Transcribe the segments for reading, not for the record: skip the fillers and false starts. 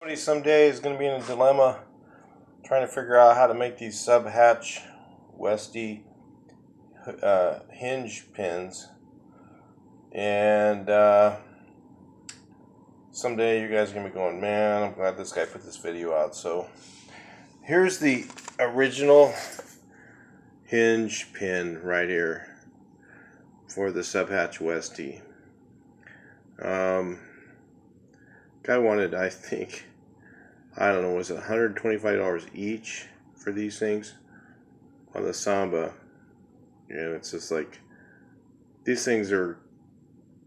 Somebody someday is going to be in a dilemma trying to figure out how to make these sub-hatch Westy hinge pins, and someday you guys are going to be going, man, I'm glad this guy put this video out. So here's the original hinge pin right here for the sub-hatch Westy. Guy wanted, I think, I don't know, was it $125 each for these things on the Samba? And it's just like, these things are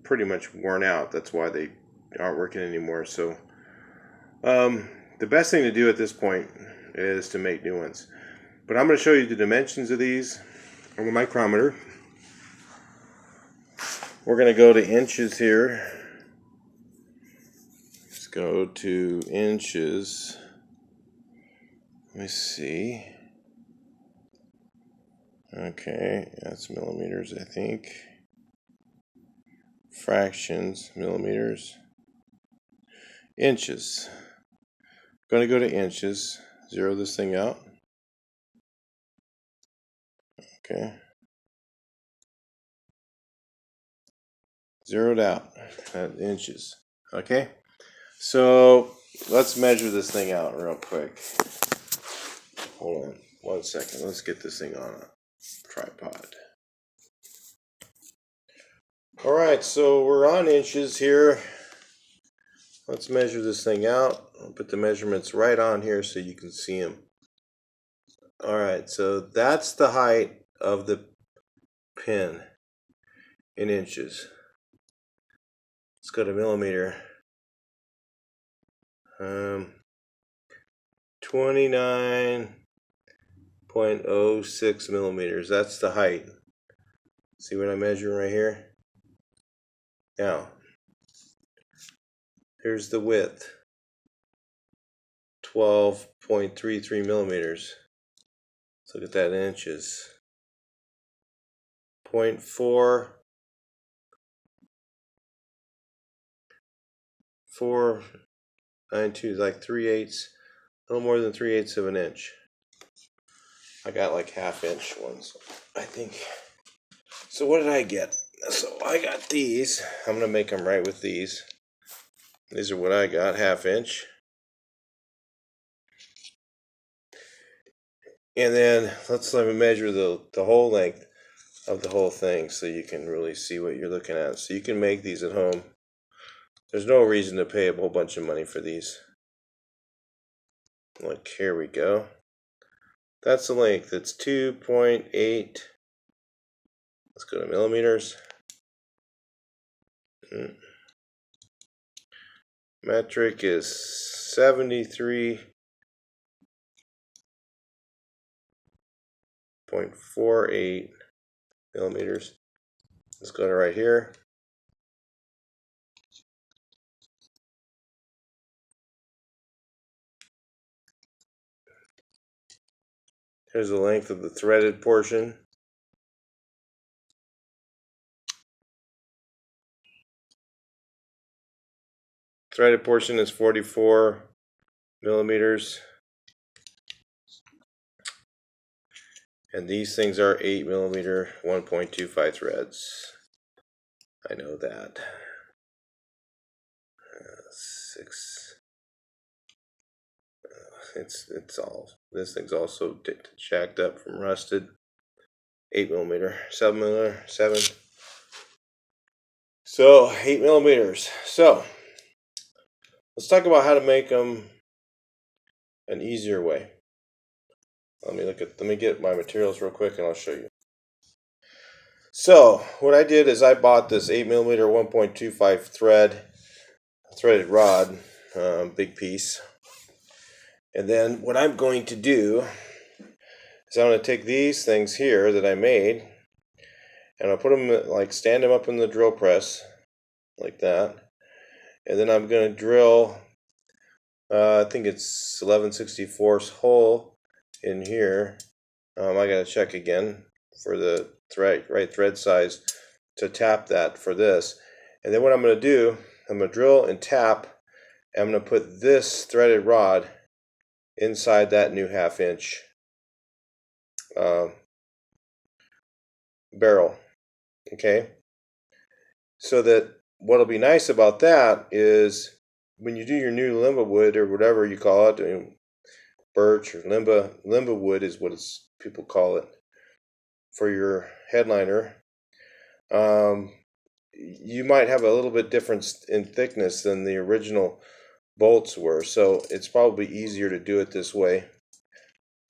pretty much worn out. That's why they aren't working anymore. So the best thing to do at this point is to make new ones. But I'm going to show you the dimensions of these on the micrometer. We're going to go to inches here. Let's go to inches. Let me see. Okay, that's millimeters, I think. Fractions, millimeters. Inches. Going to go to inches. Zero this thing out. Okay. Zeroed out at inches. Okay. So let's measure this thing out real quick. Hold on 1 second. Let's get this thing on a tripod. Alright, so we're on inches here. Let's measure this thing out. I'll put the measurements right on here so you can see them. Alright, so that's the height of the pin in inches. Let's go to millimeter. 29.06 millimeters. That's the height. See what I'm measuring right here? Now, here's the width. 12.33 millimeters. Let's look at that in inches. 0.4492, like 3/8, a little more than 3/8 of an inch. I got like 1/2 inch ones, I think. So what did I get? So I got these. I'm gonna make them right with these. These are what I got, 1/2 inch. And then let's let me measure the whole length of the whole thing so you can really see what you're looking at. So you can make these at home. There's no reason to pay a whole bunch of money for these. Like, here we go. That's the length. It's 2.8. Let's go to millimeters. Metric is 73.48 millimeters. Let's go to right here. Here's the length of the threaded portion. Threaded portion is 44 millimeters. And these things are 8 millimeter, 1.25 threads. I know that. 6. It's all. This thing's also jacked up from rusted. 8 millimeter, 7 millimeter, 7. So 8 millimeters. So let's talk about how to make them an easier way. Let me get my materials real quick and I'll show you. So what I did is I bought this 8 millimeter 1.25 threaded rod, big piece. And then what I'm going to do is I'm going to take these things here that I made and I'll put them, like, stand them up in the drill press like that. And then I'm going to drill, I think it's 11/64 hole in here. I got to check again for the right thread size to tap that for this. And then what I'm going to do, I'm going to drill and tap I'm going to put this threaded rod inside that new 1/2 inch barrel. Okay, so that what'll be nice about that is when you do your new limba wood or whatever you call it, birch or limba wood is what people call it for your headliner. You might have a little bit difference in thickness than the original bolts were, so it's probably easier to do it this way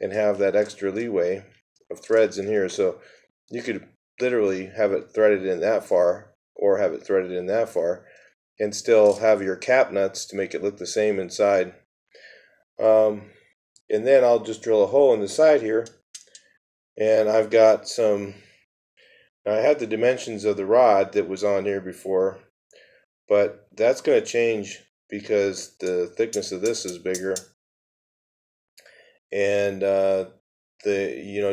and have that extra leeway of threads in here. So you could literally have it threaded in that far or have it threaded in that far and still have your cap nuts to make it look the same inside. And then I'll just drill a hole in the side here, and I've got some, I had the dimensions of the rod that was on here before, but that's going to change because the thickness of this is bigger, and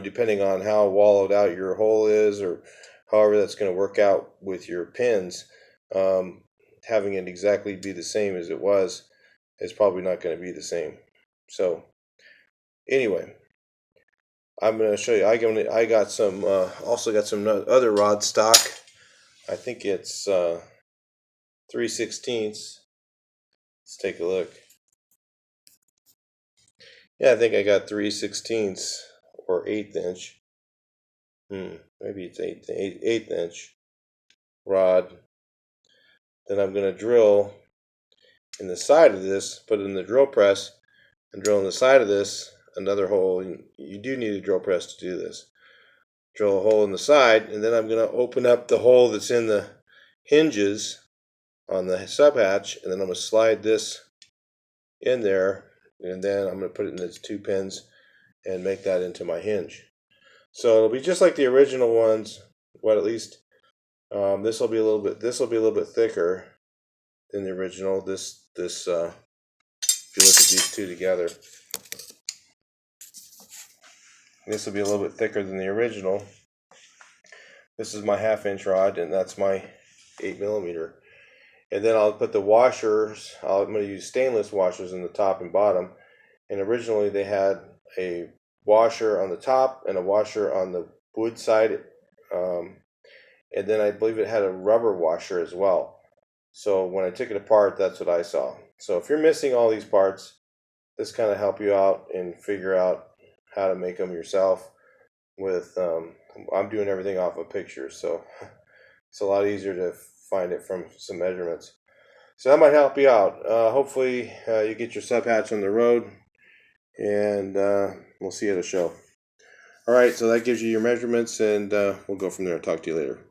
depending on how wallowed out your hole is or however that's going to work out with your pins, having it exactly be the same as it was is probably not going to be the same. So anyway, I'm going to show you. I got some also got some other rod stock. I think it's 3/16. Let's take a look. Yeah, I think I got 3/16 or 1/8 inch. Maybe it's 8th inch rod. Then I'm going to drill in the side of this, put it in the drill press, and drill in the side of this another hole. You do need a drill press to do this. Drill a hole in the side, and then I'm going to open up the hole that's in the hinges on the sub hatch, and then I'm going to slide this in there, and then I'm going to put it in these 2 pins and make that into my hinge. So it'll be just like the original ones. Well, at least this will be a little bit thicker than the original. This if you look at these two together, this will be a little bit thicker than the original. This is my 1/2 inch rod, and that's my 8mm. And then I'll put the washers. I'm going to use stainless washers in the top and bottom. And originally they had a washer on the top and a washer on the wood side. And then I believe it had a rubber washer as well. So when I took it apart, that's what I saw. So if you're missing all these parts, this kind of help you out and figure out how to make them yourself. With I'm doing everything off of pictures, so it's a lot easier to find it from some measurements. So that might help you out. Hopefully you get your sub hatch on the road, and we'll see you at a show. All right, so that gives you your measurements, and we'll go from there. Talk to you later.